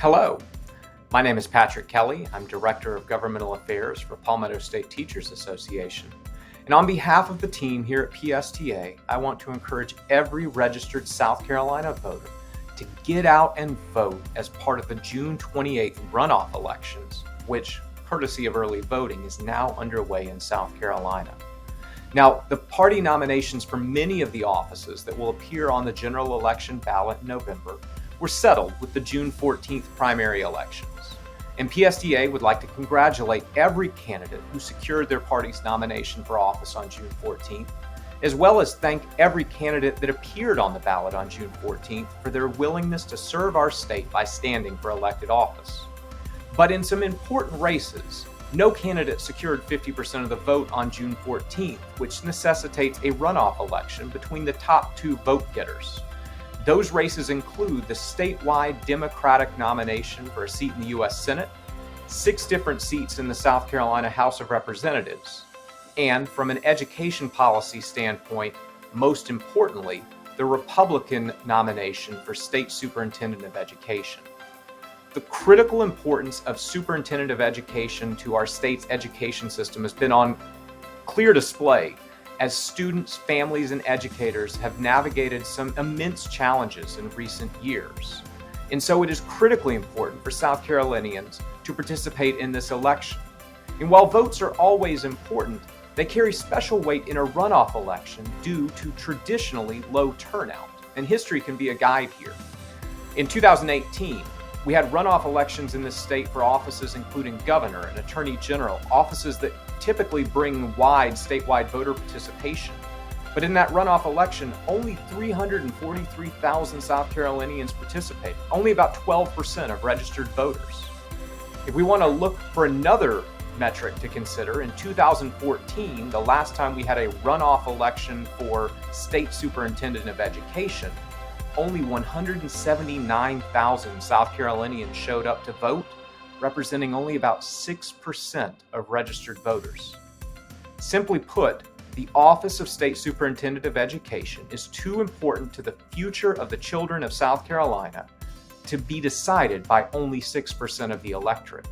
Hello, my name is Patrick Kelly. I'm Director of Governmental Affairs for Palmetto State Teachers Association. And on behalf of the team here at PSTA, I want to encourage every registered South Carolina voter to get out and vote as part of the June 28th runoff elections, which, courtesy of early voting, is now underway in South Carolina. Now, the party nominations for many of the offices that will appear on the general election ballot in November were settled with the June 14th primary elections. And PSTA would like to congratulate every candidate who secured their party's nomination for office on June 14th, as well as thank every candidate that appeared on the ballot on June 14th for their willingness to serve our state by standing for elected office. But in some important races, no candidate secured 50% of the vote on June 14th, which necessitates a runoff election between the top two vote getters. Those races include the statewide Democratic nomination for a seat in the U.S. Senate, 6 different seats in the South Carolina House of Representatives, and from an education policy standpoint, most importantly, the Republican nomination for State Superintendent of Education. The critical importance of Superintendent of Education to our state's education system has been on clear display as students, families, and educators have navigated some immense challenges in recent years. And so it is critically important for South Carolinians to participate in this election. And while votes are always important, they carry special weight in a runoff election due to traditionally low turnout. And history can be a guide here. In 2018, we had runoff elections in this state for offices including governor and attorney general, offices that typically bring wide statewide voter participation. But in that runoff election, only 343,000 South Carolinians participated, only about 12% of registered voters. If we want to look for another metric to consider, in 2014, the last time we had a runoff election for State Superintendent of Education, only 179,000 South Carolinians showed up to vote, representing only about 6% of registered voters. Simply put, the office of State Superintendent of Education is too important to the future of the children of South Carolina to be decided by only 6% of the electorate.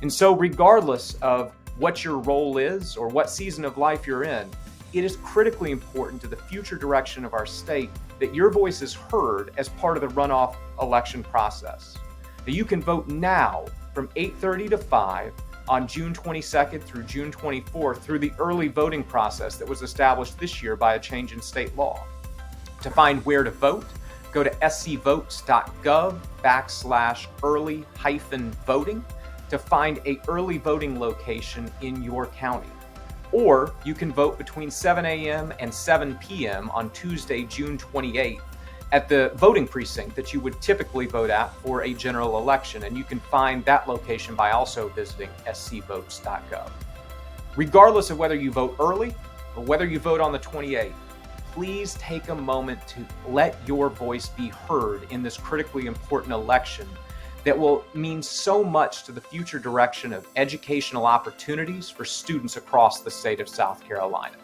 And so regardless of what your role is or what season of life you're in, it is critically important to the future direction of our state that your voice is heard as part of the runoff election process. Now, you can vote now from 8:30 to 5 on June 22nd through June 24th through the early voting process that was established this year by a change in state law. To find where to vote, go to scvotes.gov/early-voting to find an early voting location in your county. Or you can vote between 7 a.m. and 7 p.m. on Tuesday, June 28th at the voting precinct that you would typically vote at for a general election. And you can find that location by also visiting scvotes.gov. Regardless of whether you vote early or whether you vote on the 28th, please take a moment to let your voice be heard in this critically important election that will mean so much to the future direction of educational opportunities for students across the state of South Carolina.